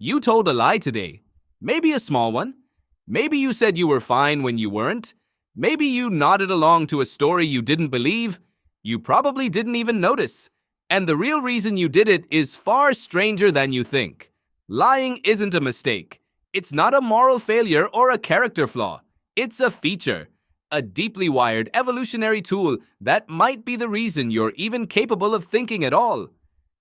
You told a lie today. Maybe a small one. Maybe you said you were fine when you weren't. Maybe you nodded along to a story you didn't believe. You probably didn't even notice. And the real reason you did it is far stranger than you think. Lying isn't a mistake. It's not a moral failure or a character flaw. It's a feature, a deeply wired evolutionary tool that might be the reason you're even capable of thinking at all.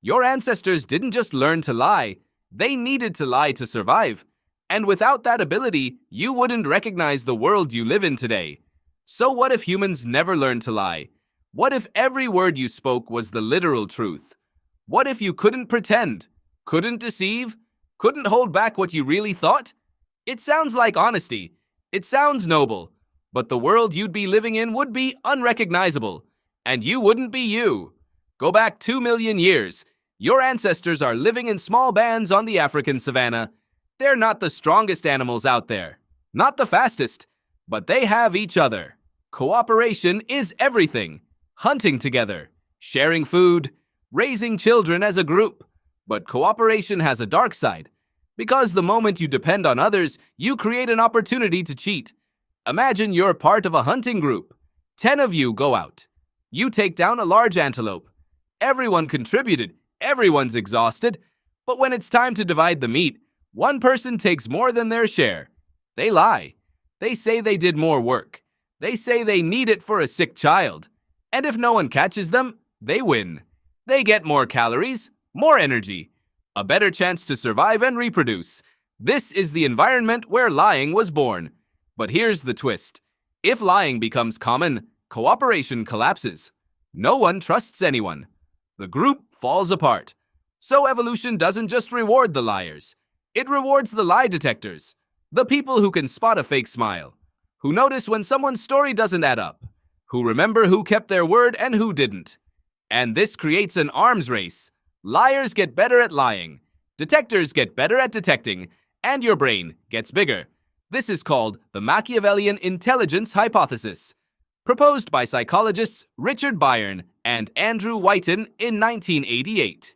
Your ancestors didn't just learn to lie, they needed to lie to survive. And without that ability, you wouldn't recognize the world you live in today. So what if humans never learned to lie? What if every word you spoke was the literal truth? What if you couldn't pretend, couldn't deceive, couldn't hold back what you really thought? It sounds like honesty. It sounds noble. But the world you'd be living in would be unrecognizable. And you wouldn't be you. Go back 2 million years. Your ancestors are living in small bands on the African savanna. They're not the strongest animals out there. Not the fastest. But they have each other. Cooperation is everything. Hunting together, sharing food, raising children as a group. But cooperation has a dark side. Because the moment you depend on others, you create an opportunity to cheat. Imagine you're part of a hunting group. 10 of you go out. You take down a large antelope. Everyone contributed. Everyone's exhausted. But when it's time to divide the meat, one person takes more than their share. They lie. They say they did more work. They say they need it for a sick child. And if no one catches them, they win. They get more calories, more energy, a better chance to survive and reproduce. This is the environment where lying was born. But here's the twist. If lying becomes common, cooperation collapses. No one trusts anyone. The group falls apart. So evolution doesn't just reward the liars. It rewards the lie detectors, the people who can spot a fake smile, who notice when someone's story doesn't add up, who remember who kept their word and who didn't. And this creates an arms race. Liars get better at lying, detectors get better at detecting, and your brain gets bigger. This is called the Machiavellian intelligence hypothesis, proposed by psychologists Richard Byrne and Andrew Whiten in 1988.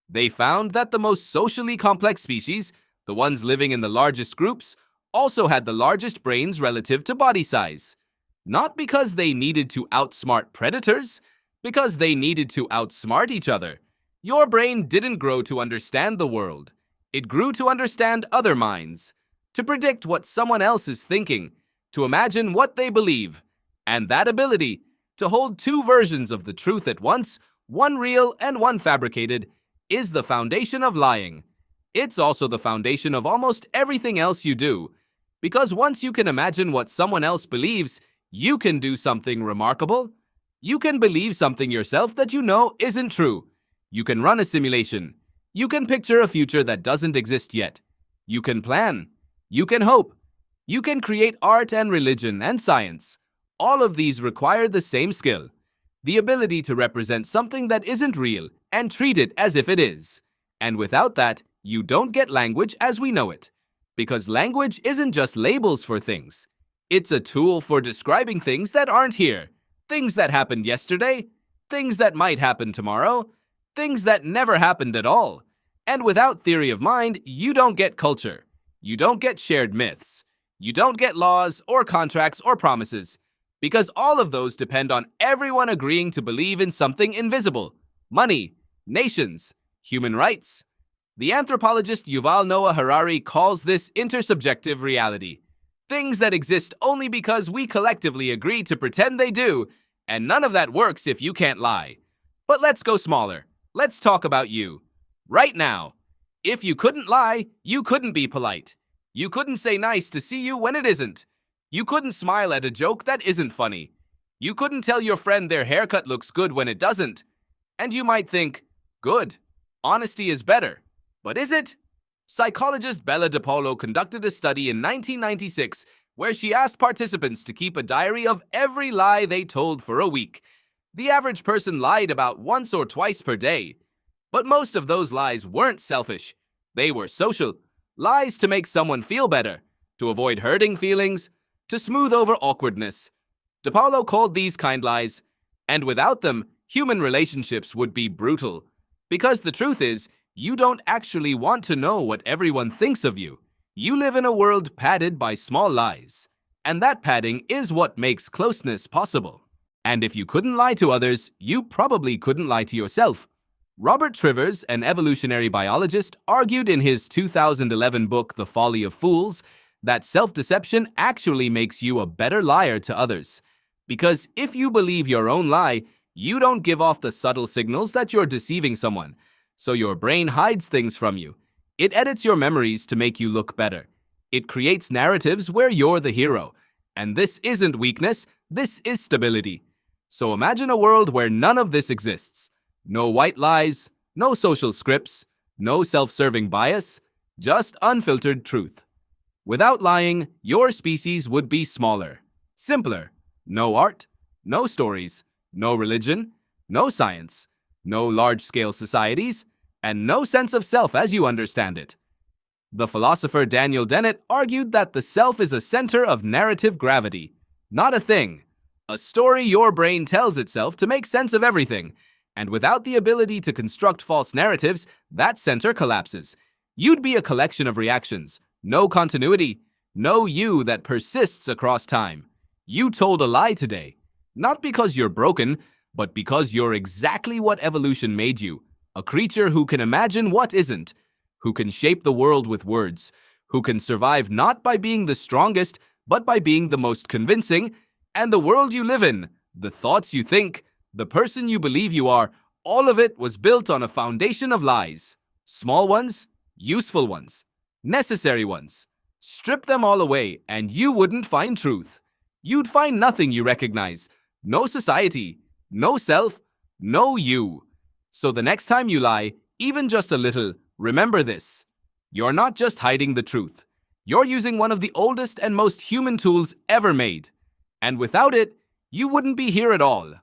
They found that the most socially complex species, the ones living in the largest groups, also had the largest brains relative to body size. Not because they needed to outsmart predators, because they needed to outsmart each other. Your brain didn't grow to understand the world. It grew to understand other minds, to predict what someone else is thinking, to imagine what they believe. And that ability, to hold two versions of the truth at once, one real and one fabricated, is the foundation of lying. It's also the foundation of almost everything else you do. Because once you can imagine what someone else believes, you can do something remarkable. You can believe something yourself that you know isn't true. You can run a simulation. You can picture a future that doesn't exist yet. You can plan. You can hope. You can create art and religion and science. All of these require the same skill, the ability to represent something that isn't real and treat it as if it is. And without that, you don't get language as we know it. Because language isn't just labels for things. It's a tool for describing things that aren't here, things that happened yesterday, things that might happen tomorrow, things that never happened at all. And without theory of mind, you don't get culture. You don't get shared myths. You don't get laws or contracts or promises. Because all of those depend on everyone agreeing to believe in something invisible. Money, nations, human rights. The anthropologist Yuval Noah Harari calls this intersubjective reality. Things that exist only because we collectively agree to pretend they do, and none of that works if you can't lie. But let's go smaller. Let's talk about you. Right now. If you couldn't lie, you couldn't be polite. You couldn't say nice to see you when it isn't. You couldn't smile at a joke that isn't funny. You couldn't tell your friend their haircut looks good when it doesn't. And you might think, good. Honesty is better. But is it? Psychologist DePaulo conducted a study in 1996 where she asked participants to keep a diary of every lie they told for a week. The average person lied about once or twice per day. But most of those lies weren't selfish. They were social. Lies to make someone feel better, to avoid hurting feelings, to smooth over awkwardness. DePaulo called these kind lies, and without them, human relationships would be brutal. Because the truth is, You don't actually want to know what everyone thinks of you. You live in a world padded by small lies. And that padding is what makes closeness possible. And if you couldn't lie to others, you probably couldn't lie to yourself. Robert Trivers, an evolutionary biologist, argued in his 2011 book, The Folly of Fools, that self-deception actually makes you a better liar to others. Because if you believe your own lie, you don't give off the subtle signals that you're deceiving someone. So your brain hides things from you. It edits your memories to make you look better. It creates narratives where you're the hero. And this isn't weakness, this is stability. So imagine a world where none of this exists. No white lies, no social scripts, no self-serving bias, just unfiltered truth. Without lying, your species would be smaller, simpler. No art, no stories, no religion, no science, no large-scale societies, and no sense of self as you understand it. The philosopher Daniel Dennett argued that the self is a center of narrative gravity, not a thing. A story your brain tells itself to make sense of everything. And without the ability to construct false narratives, that center collapses. You'd be a collection of reactions, no continuity, no you that persists across time. You told a lie today, not because you're broken, but because you're exactly what evolution made you, a creature who can imagine what isn't, who can shape the world with words, who can survive not by being the strongest, but by being the most convincing, and the world you live in, the thoughts you think, the person you believe you are, all of it was built on a foundation of lies. Small ones, useful ones, necessary ones. Strip them all away and you wouldn't find truth. You'd find nothing you recognize. No society, no self, no you. So the next time you lie, even just a little, remember this. You're not just hiding the truth. You're using one of the oldest and most human tools ever made. And without it, you wouldn't be here at all.